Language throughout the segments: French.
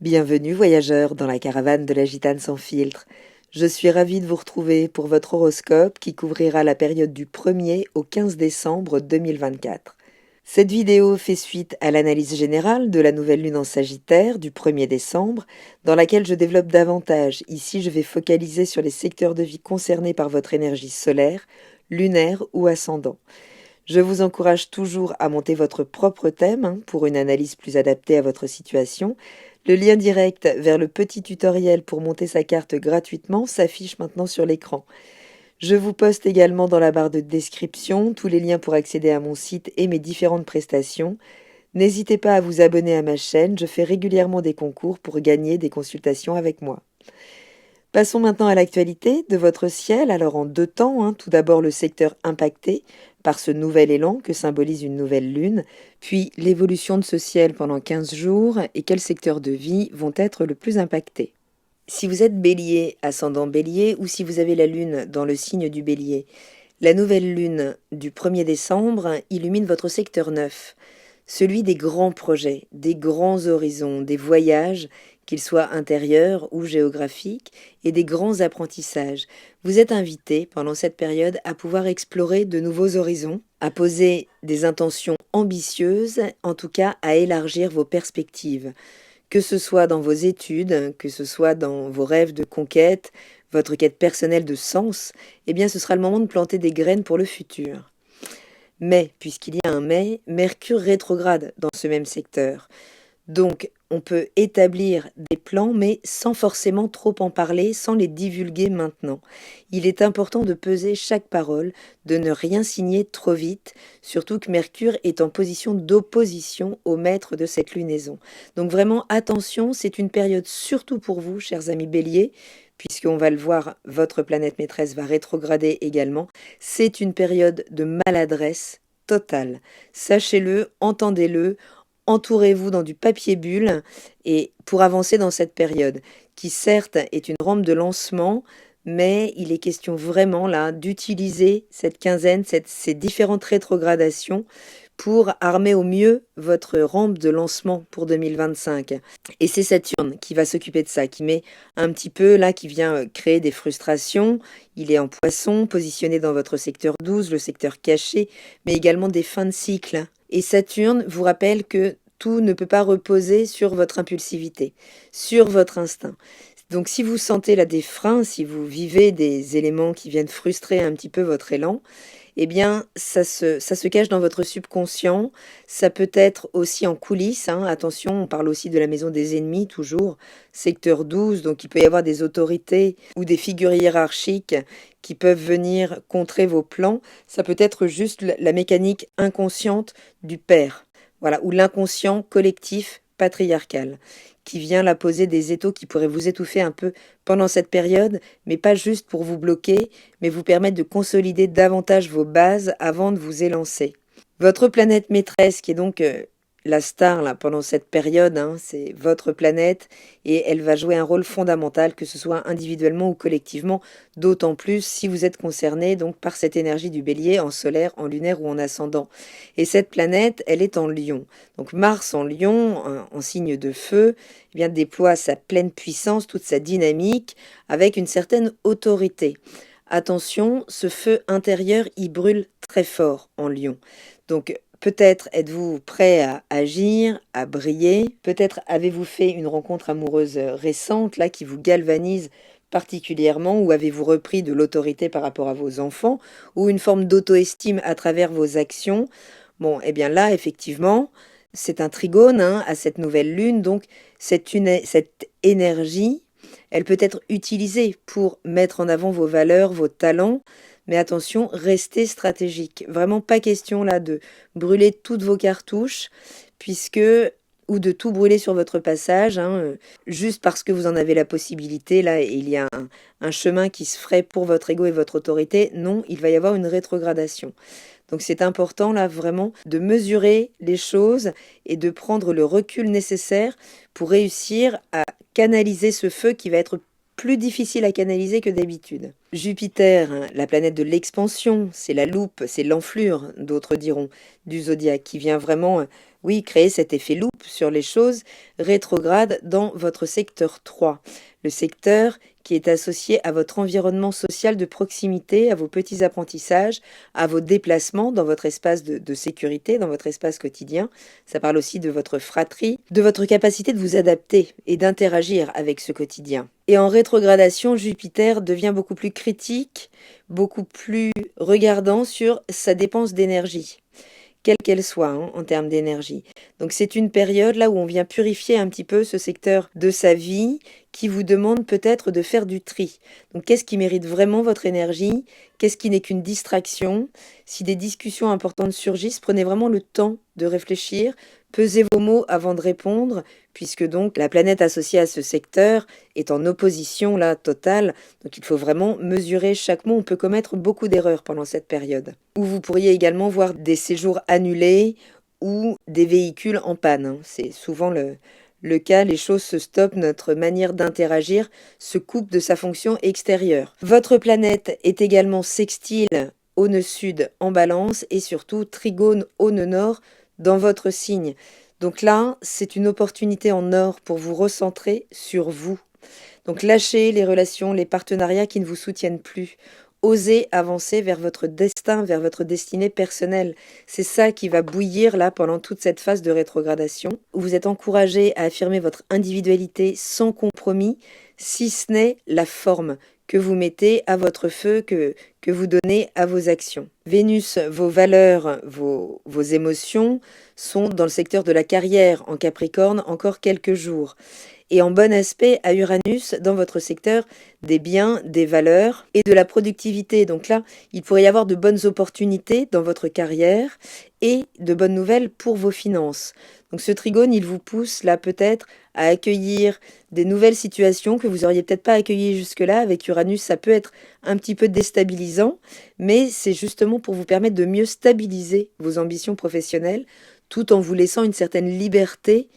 Bienvenue voyageurs dans la caravane de la Gitane sans filtre. Je suis ravie de vous retrouver pour votre horoscope qui couvrira la période du 1er au 15 décembre 2024. Cette vidéo fait suite à l'analyse générale de la nouvelle lune en Sagittaire du 1er décembre, dans laquelle je développe davantage. Ici, je vais focaliser sur les secteurs de vie concernés par votre énergie solaire, lunaire ou ascendant. Je vous encourage toujours à monter votre propre thème pour une analyse plus adaptée à votre situation. Le lien direct vers le petit tutoriel pour monter sa carte gratuitement s'affiche maintenant sur l'écran. Je vous poste également dans la barre de description tous les liens pour accéder à mon site et mes différentes prestations. N'hésitez pas à vous abonner à ma chaîne, je fais régulièrement des concours pour gagner des consultations avec moi. Passons maintenant à l'actualité de votre ciel, alors en deux temps. Tout d'abord le secteur impacté par ce nouvel élan que symbolise une nouvelle lune, puis l'évolution de ce ciel pendant 15 jours et quels secteurs de vie vont être le plus impactés. Si vous êtes bélier, ascendant bélier, ou si vous avez la lune dans le signe du bélier, la nouvelle lune du 1er décembre illumine votre secteur 9, celui des grands projets, des grands horizons, des voyages, qu'ils soient intérieurs ou géographiques, et des grands apprentissages. Vous êtes invité pendant cette période à pouvoir explorer de nouveaux horizons, à poser des intentions ambitieuses, en tout cas à élargir vos perspectives. Que ce soit dans vos études, que ce soit dans vos rêves de conquête, votre quête personnelle de sens, eh bien ce sera le moment de planter des graines pour le futur. Mais, puisqu'il y a un mais, Mercure rétrograde dans ce même secteur. Donc, on peut établir des plans, mais sans forcément trop en parler, sans les divulguer maintenant. Il est important de peser chaque parole, de ne rien signer trop vite, surtout que Mercure est en position d'opposition au maître de cette lunaison. Donc vraiment, attention, c'est une période surtout pour vous, chers amis béliers, puisqu'on va le voir, votre planète maîtresse va rétrograder également. C'est une période de maladresse totale. Sachez-le, entendez-le, entourez-vous dans du papier bulle et pour avancer dans cette période, qui certes est une rampe de lancement, mais il est question vraiment là d'utiliser cette quinzaine, ces différentes rétrogradations pour armer au mieux votre rampe de lancement pour 2025. Et c'est Saturne qui va s'occuper de ça, qui met un petit peu là, qui vient créer des frustrations. Il est en Poisson, positionné dans votre secteur 12, le secteur caché, mais également des fins de cycle. Et Saturne vous rappelle que tout ne peut pas reposer sur votre impulsivité, sur votre instinct. Donc si vous sentez là des freins, si vous vivez des éléments qui viennent frustrer un petit peu votre élan, eh bien ça se cache dans votre subconscient. Ça peut être aussi en coulisses. Attention, on parle aussi de la maison des ennemis, toujours, secteur 12, donc il peut y avoir des autorités ou des figures hiérarchiques qui peuvent venir contrer vos plans. Ça peut être juste la mécanique inconsciente du père, voilà, ou l'inconscient collectif patriarcal, qui vient là poser des étaux qui pourraient vous étouffer un peu pendant cette période, mais pas juste pour vous bloquer, mais vous permettre de consolider davantage vos bases avant de vous élancer. Votre planète maîtresse, qui est donc la star là, pendant cette période, c'est votre planète, et elle va jouer un rôle fondamental, que ce soit individuellement ou collectivement, d'autant plus si vous êtes concerné donc par cette énergie du bélier en solaire, en lunaire ou en ascendant. Et cette planète, elle est en lion. Donc Mars en lion, en signe de feu, eh bien, déploie sa pleine puissance, toute sa dynamique, avec une certaine autorité. Attention, ce feu intérieur, il brûle très fort en lion. Donc peut-être êtes-vous prêt à agir, à briller. Peut-être avez-vous fait une rencontre amoureuse récente, là, qui vous galvanise particulièrement, ou avez-vous repris de l'autorité par rapport à vos enfants, ou une forme d'auto-estime à travers vos actions. Bon, eh bien là, effectivement, c'est un trigone à cette nouvelle lune, donc cette énergie, elle peut être utilisée pour mettre en avant vos valeurs, vos talents, mais attention, restez stratégique. Vraiment pas question là de brûler toutes vos cartouches, puisque ou de tout brûler sur votre passage, juste parce que vous en avez la possibilité. Là, il y a un chemin qui se ferait pour votre ego et votre autorité. Non, il va y avoir une rétrogradation. Donc c'est important là vraiment de mesurer les choses et de prendre le recul nécessaire pour réussir à canaliser ce feu qui va être plus difficile à canaliser que d'habitude. Jupiter, la planète de l'expansion, c'est la loupe, c'est l'enflure, d'autres diront, du zodiaque, qui vient vraiment oui, créer cet effet loupe sur les choses rétrogrades dans votre secteur 3, le secteur qui est associé à votre environnement social de proximité, à vos petits apprentissages, à vos déplacements dans votre espace de sécurité, dans votre espace quotidien. Ça parle aussi de votre fratrie, de votre capacité de vous adapter et d'interagir avec ce quotidien. Et en rétrogradation, Jupiter devient beaucoup plus critique, beaucoup plus regardant sur sa dépense d'énergie, quelle qu'elle soit, en termes d'énergie. Donc c'est une période là où on vient purifier un petit peu ce secteur de sa vie qui vous demande peut-être de faire du tri. Donc qu'est-ce qui mérite vraiment votre énergie? Qu'est-ce qui n'est qu'une distraction? Si des discussions importantes surgissent, prenez vraiment le temps de réfléchir, pesez vos mots avant de répondre, puisque donc la planète associée à ce secteur est en opposition là totale. Donc il faut vraiment mesurer chaque mot. On peut commettre beaucoup d'erreurs pendant cette période. Ou vous pourriez également voir des séjours annulés ou des véhicules en panne. C'est souvent le cas, les choses se stoppent, notre manière d'interagir se coupe de sa fonction extérieure. Votre planète est également sextile au nœud sud en balance et surtout trigone au nœud nord dans votre signe. Donc là, c'est une opportunité en or pour vous recentrer sur vous. Donc lâchez les relations, les partenariats qui ne vous soutiennent plus. Osez avancer vers votre destin, vers votre destinée personnelle. C'est ça qui va bouillir là pendant toute cette phase de rétrogradation, où vous êtes encouragé à affirmer votre individualité sans compromis, si ce n'est la forme que vous mettez à votre feu, que vous donnez à vos actions. Vénus, vos valeurs, vos émotions sont dans le secteur de la carrière en Capricorne encore quelques jours. Et en bon aspect à Uranus dans votre secteur des biens, des valeurs et de la productivité. Donc là, il pourrait y avoir de bonnes opportunités dans votre carrière et de bonnes nouvelles pour vos finances. Donc ce trigone, il vous pousse là peut-être à accueillir des nouvelles situations que vous auriez peut-être pas accueillies jusque-là. Avec Uranus, ça peut être un petit peu déstabilisant, mais c'est justement pour vous permettre de mieux stabiliser vos ambitions professionnelles tout en vous laissant une certaine liberté.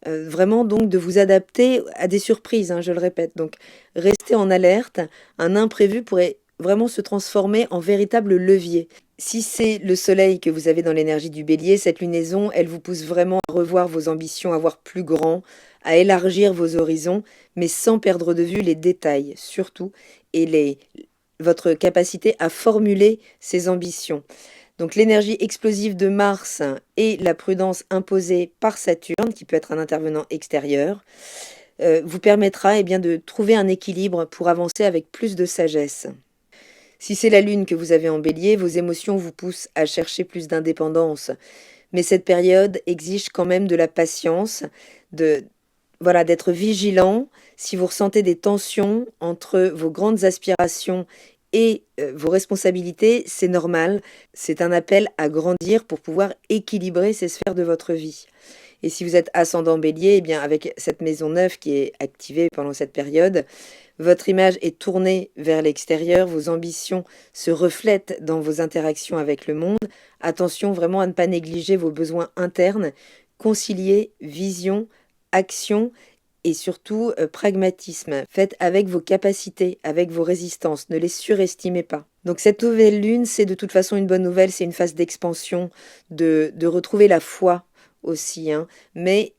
Vraiment donc de vous adapter à des surprises, je le répète. Donc restez en alerte, un imprévu pourrait vraiment se transformer en véritable levier. Si c'est le soleil que vous avez dans l'énergie du bélier, cette lunaison, elle vous pousse vraiment à revoir vos ambitions, à voir plus grand, à élargir vos horizons, mais sans perdre de vue les détails surtout, et votre capacité à formuler ces ambitions. Donc l'énergie explosive de Mars et la prudence imposée par Saturne, qui peut être un intervenant extérieur, vous permettra de trouver un équilibre pour avancer avec plus de sagesse. Si c'est la Lune que vous avez en bélier, vos émotions vous poussent à chercher plus d'indépendance. Mais cette période exige quand même de la patience, d'être vigilant. Si vous ressentez des tensions entre vos grandes aspirations et vos responsabilités, c'est normal. C'est un appel à grandir pour pouvoir équilibrer ces sphères de votre vie. Et si vous êtes ascendant bélier, avec cette maison 9 qui est activée pendant cette période, votre image est tournée vers l'extérieur, vos ambitions se reflètent dans vos interactions avec le monde. Attention vraiment à ne pas négliger vos besoins internes, concilier vision, action et surtout pragmatisme. Faites avec vos capacités, avec vos résistances, ne les surestimez pas. Donc cette nouvelle lune, c'est de toute façon une bonne nouvelle, c'est une phase d'expansion, de retrouver la foi aussi, mais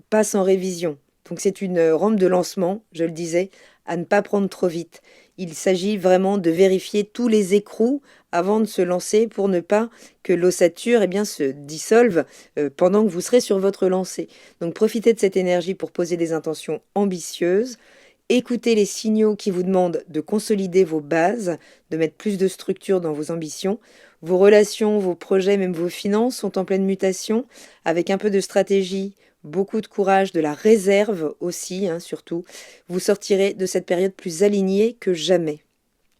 pas sans révision. Donc c'est une rampe de lancement, je le disais, à ne pas prendre trop vite. Il s'agit vraiment de vérifier tous les écrous avant de se lancer pour ne pas que l'ossature se dissolve pendant que vous serez sur votre lancée. Donc profitez de cette énergie pour poser des intentions ambitieuses. Écoutez les signaux qui vous demandent de consolider vos bases, de mettre plus de structure dans vos ambitions. Vos relations, vos projets, même vos finances sont en pleine mutation, avec un peu de stratégie, beaucoup de courage, de la réserve aussi, surtout. Vous sortirez de cette période plus alignée que jamais.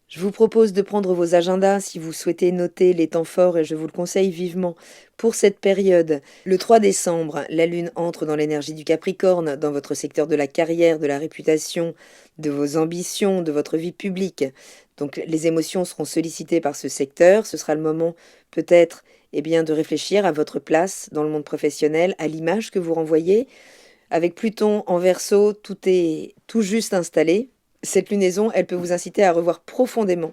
Je vous propose de prendre vos agendas si vous souhaitez noter les temps forts et je vous le conseille vivement pour cette période. Le 3 décembre, la Lune entre dans l'énergie du Capricorne, dans votre secteur de la carrière, de la réputation, de vos ambitions, de votre vie publique. Donc les émotions seront sollicitées par ce secteur. Ce sera le moment peut-être de réfléchir à votre place dans le monde professionnel, à l'image que vous renvoyez. Avec Pluton en Verseau, tout est tout juste installé. Cette lunaison, elle peut vous inciter à revoir profondément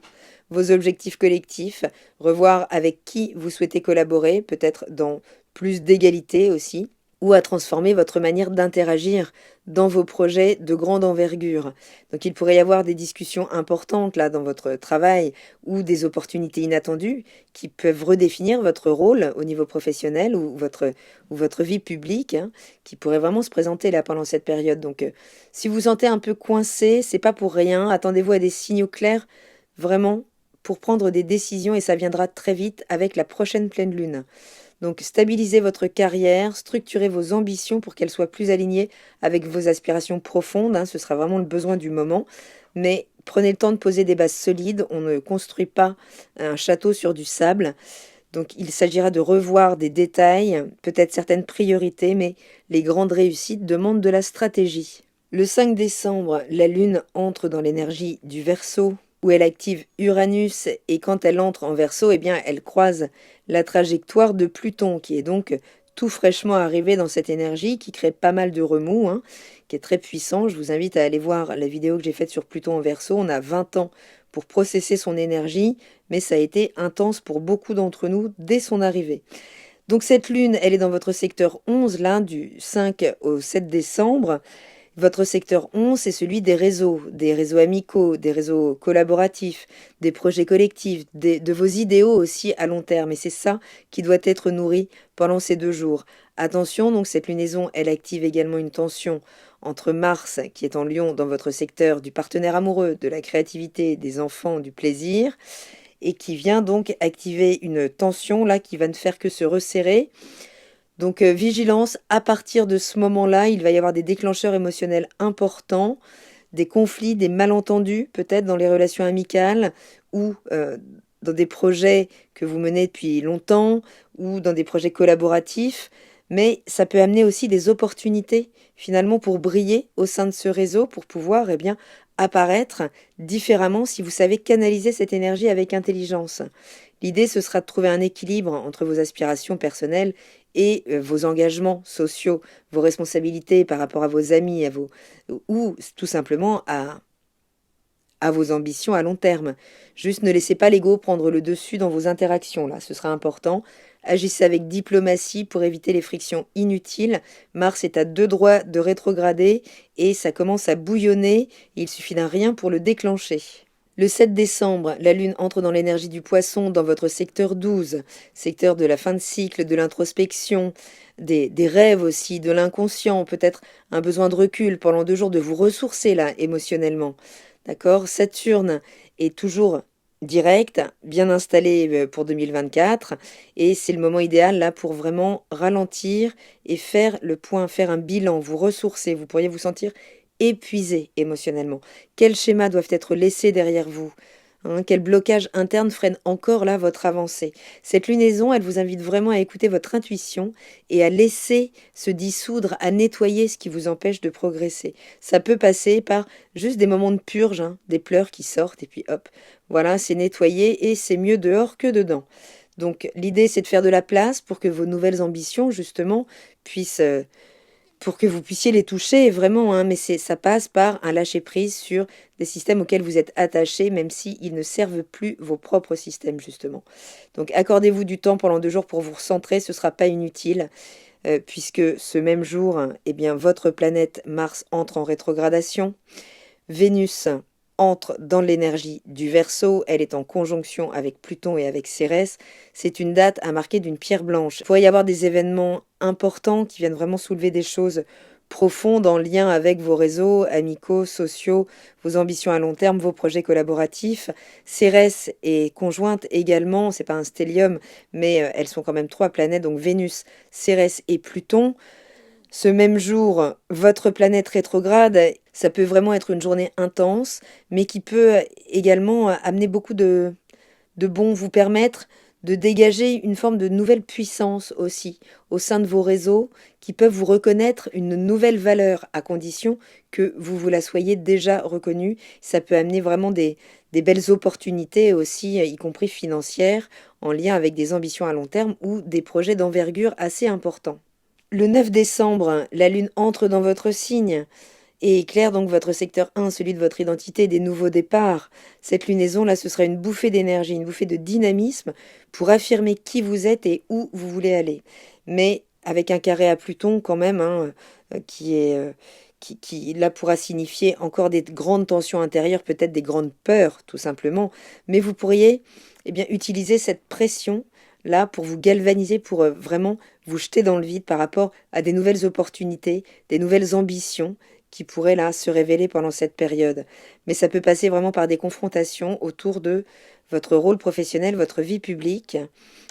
vos objectifs collectifs, revoir avec qui vous souhaitez collaborer, peut-être dans plus d'égalité aussi, ou à transformer votre manière d'interagir dans vos projets de grande envergure. Donc il pourrait y avoir des discussions importantes là dans votre travail ou des opportunités inattendues qui peuvent redéfinir votre rôle au niveau professionnel ou votre vie publique, hein, qui pourrait vraiment se présenter là pendant cette période. Donc si vous vous sentez un peu coincé, c'est pas pour rien. Attendez-vous à des signaux clairs vraiment pour prendre des décisions et ça viendra très vite avec la prochaine pleine lune. Donc stabilisez votre carrière, structurez vos ambitions pour qu'elles soient plus alignées avec vos aspirations profondes, hein, ce sera vraiment le besoin du moment. Mais prenez le temps de poser des bases solides, on ne construit pas un château sur du sable. Donc il s'agira de revoir des détails, peut-être certaines priorités, mais les grandes réussites demandent de la stratégie. Le 5 décembre, la Lune entre dans l'énergie du Verseau, où elle active Uranus, et quand elle entre en Verseau, eh bien, elle croise la trajectoire de Pluton, qui est donc tout fraîchement arrivé dans cette énergie, qui crée pas mal de remous, hein, qui est très puissant. Je vous invite à aller voir la vidéo que j'ai faite sur Pluton en Verseau. On a 20 ans pour processer son énergie, mais ça a été intense pour beaucoup d'entre nous dès son arrivée. Donc cette lune, elle est dans votre secteur 11, là, du 5 au 7 décembre. Votre secteur 11, c'est celui des réseaux amicaux, des réseaux collaboratifs, des projets collectifs, de vos idéaux aussi à long terme. Et c'est ça qui doit être nourri pendant ces 2 jours. Attention, donc cette lunaison, elle active également une tension entre Mars, qui est en Lion, dans votre secteur du partenaire amoureux, de la créativité, des enfants, du plaisir, et qui vient donc activer une tension là qui va ne faire que se resserrer. Donc vigilance, à partir de ce moment-là, il va y avoir des déclencheurs émotionnels importants, des conflits, des malentendus peut-être dans les relations amicales ou dans des projets que vous menez depuis longtemps ou dans des projets collaboratifs. Mais ça peut amener aussi des opportunités finalement pour briller au sein de ce réseau, pour pouvoir apparaître différemment si vous savez canaliser cette énergie avec intelligence. L'idée, ce sera de trouver un équilibre entre vos aspirations personnelles et vos engagements sociaux, vos responsabilités par rapport à vos amis, ou tout simplement à vos ambitions à long terme. Juste ne laissez pas l'ego prendre le dessus dans vos interactions, là, ce sera important. Agissez avec diplomatie pour éviter les frictions inutiles. Mars est à 2 doigts de rétrograder et ça commence à bouillonner. Il suffit d'un rien pour le déclencher. Le 7 décembre, la Lune entre dans l'énergie du Poisson dans votre secteur 12, secteur de la fin de cycle, de l'introspection, des rêves aussi, de l'inconscient, peut-être un besoin de recul pendant 2 jours, de vous ressourcer là émotionnellement. D'accord? Saturne est toujours direct, bien installé pour 2024, et c'est le moment idéal là pour vraiment ralentir et faire le point, faire un bilan, vous ressourcer. Vous pourriez vous sentir épuisé émotionnellement. Quels schémas doivent être laissés derrière vous? Quel blocage interne freine encore là votre avancée? Cette lunaison, elle vous invite vraiment à écouter votre intuition et à laisser se dissoudre, à nettoyer ce qui vous empêche de progresser. Ça peut passer par juste des moments de purge, hein, des pleurs qui sortent et puis hop, voilà, c'est nettoyé et c'est mieux dehors que dedans. Donc l'idée, c'est de faire de la place pour que vos nouvelles ambitions, justement, puissent pour que vous puissiez les toucher vraiment, hein, mais ça passe par un lâcher-prise sur des systèmes auxquels vous êtes attachés, même s'ils ne servent plus vos propres systèmes, justement. Donc accordez-vous du temps pendant 2 jours pour vous recentrer, ce ne sera pas inutile, puisque ce même jour, eh bien, votre planète Mars entre en rétrogradation. Vénus entre dans l'énergie du Verseau, elle est en conjonction avec Pluton et avec Cérès. C'est une date à marquer d'une pierre blanche. Il pourrait y avoir des événements importants qui viennent vraiment soulever des choses profondes en lien avec vos réseaux amicaux, sociaux, vos ambitions à long terme, vos projets collaboratifs. Cérès est conjointe également, c'est pas un stellium, mais elles sont quand même 3 planètes, donc Vénus, Cérès et Pluton. Ce même jour, votre planète rétrograde, ça peut vraiment être une journée intense, mais qui peut également amener beaucoup de bons, vous permettre de dégager une forme de nouvelle puissance aussi au sein de vos réseaux qui peuvent vous reconnaître une nouvelle valeur à condition que vous la soyez déjà reconnue. Ça peut amener vraiment des belles opportunités aussi, y compris financières, en lien avec des ambitions à long terme ou des projets d'envergure assez importants. Le 9 décembre, la Lune entre dans votre signe et éclaire donc votre secteur 1, celui de votre identité, des nouveaux départs. Cette lunaison-là, ce sera une bouffée d'énergie, une bouffée de dynamisme pour affirmer qui vous êtes et où vous voulez aller. Mais avec un carré à Pluton quand même, hein, qui là pourra signifier encore des grandes tensions intérieures, peut-être des grandes peurs tout simplement. Mais vous pourriez utiliser cette pression là pour vous galvaniser, pour vraiment vous jeter dans le vide par rapport à des nouvelles opportunités, des nouvelles ambitions qui pourraient là se révéler pendant cette période. Mais ça peut passer vraiment par des confrontations autour de votre rôle professionnel, votre vie publique,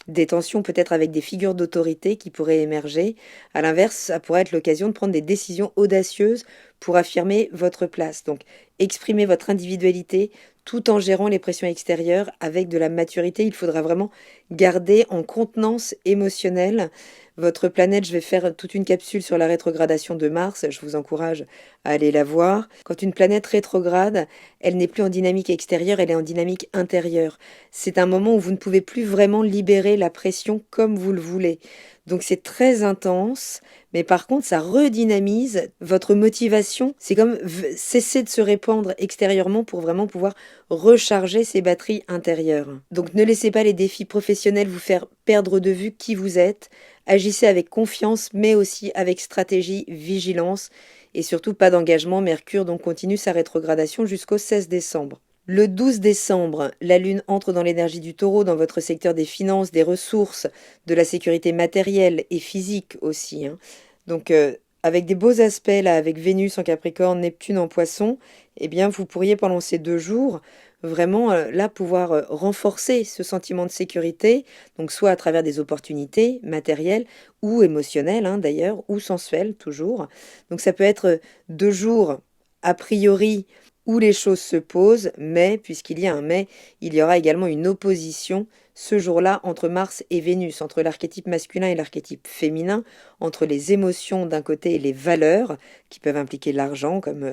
des tensions peut-être avec des figures d'autorité qui pourraient émerger. À l'inverse, ça pourrait être l'occasion de prendre des décisions audacieuses pour affirmer votre place. Donc, exprimer votre individualité tout en gérant les pressions extérieures avec de la maturité. Il faudra vraiment garder en contenance émotionnelle votre planète. Je vais faire toute une capsule sur la rétrogradation de Mars. Je vous encourage à aller la voir. Quand une planète rétrograde, elle n'est plus en dynamique extérieure, elle est en dynamique intérieure. C'est un moment où vous ne pouvez plus vraiment libérer la pression comme vous le voulez. Donc c'est très intense, mais par contre ça redynamise votre motivation. C'est comme cesser de se répandre extérieurement pour vraiment pouvoir recharger ses batteries intérieures. Donc ne laissez pas les défis professionnels vous faire perdre de vue qui vous êtes. Agissez avec confiance, mais aussi avec stratégie, vigilance et surtout pas d'engagement. Mercure donc continue sa rétrogradation jusqu'au 16 décembre. Le 12 décembre, la Lune entre dans l'énergie du Taureau, dans votre secteur des finances, des ressources, de la sécurité matérielle et physique aussi, hein. Donc, avec des beaux aspects, là, avec Vénus en Capricorne, Neptune en Poisson, vous pourriez pendant ces 2 jours vraiment là pouvoir renforcer ce sentiment de sécurité, donc soit à travers des opportunités matérielles ou émotionnelles, hein, d'ailleurs, ou sensuelles toujours. Donc ça peut être 2 jours a priori où les choses se posent, mais, puisqu'il y a un mais, il y aura également une opposition ce jour-là entre Mars et Vénus, entre l'archétype masculin et l'archétype féminin, entre les émotions d'un côté et les valeurs, qui peuvent impliquer l'argent, comme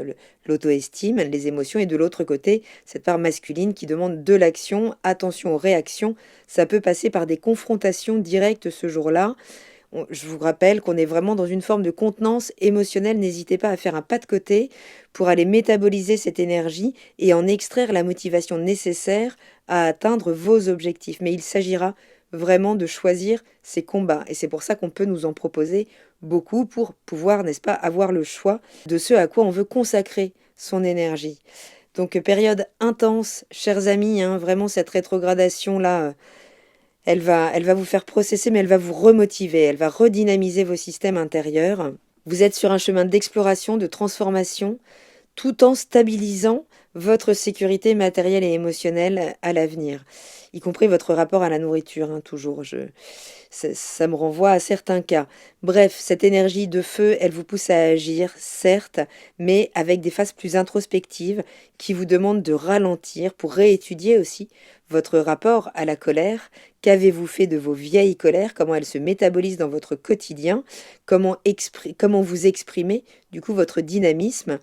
l'auto-estime, les émotions, et de l'autre côté, cette part masculine qui demande de l'action, attention aux réactions. Ça peut passer par des confrontations directes ce jour-là. Je vous rappelle qu'on est vraiment dans une forme de contenance émotionnelle. N'hésitez pas à faire un pas de côté pour aller métaboliser cette énergie et en extraire la motivation nécessaire à atteindre vos objectifs. Mais il s'agira vraiment de choisir ces combats. Et c'est pour ça qu'on peut nous en proposer beaucoup pour pouvoir, n'est-ce pas, avoir le choix de ce à quoi on veut consacrer son énergie. Donc période intense, chers amis, hein, vraiment cette rétrogradation-là. Elle va vous faire processer, mais elle va vous remotiver, elle va redynamiser vos systèmes intérieurs. Vous êtes sur un chemin d'exploration, de transformation, tout en stabilisant votre sécurité matérielle et émotionnelle à l'avenir, y compris votre rapport à la nourriture, hein, toujours. Ça me renvoie à certains cas. Bref, cette énergie de feu, elle vous pousse à agir, certes, mais avec des phases plus introspectives qui vous demandent de ralentir pour réétudier aussi votre rapport à la colère. Qu'avez-vous fait de vos vieilles colères? Comment elles se métabolisent dans votre quotidien? Comment vous exprimez, du coup, votre dynamisme?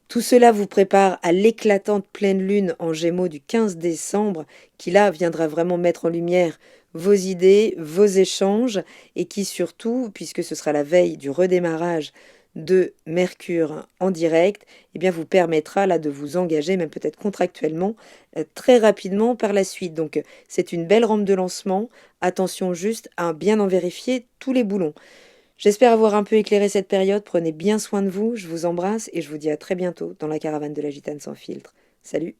Tout cela vous prépare à l'éclatante pleine lune en Gémeaux du 15 décembre, qui là viendra vraiment mettre en lumière vos idées, vos échanges, et qui surtout, puisque ce sera la veille du redémarrage de Mercure en direct, vous permettra là de vous engager, même peut-être contractuellement, très rapidement par la suite. Donc c'est une belle rampe de lancement. Attention juste à bien en vérifier tous les boulons. J'espère avoir un peu éclairé cette période. Prenez bien soin de vous. Je vous embrasse et je vous dis à très bientôt dans la caravane de la Gitane sans filtre. Salut!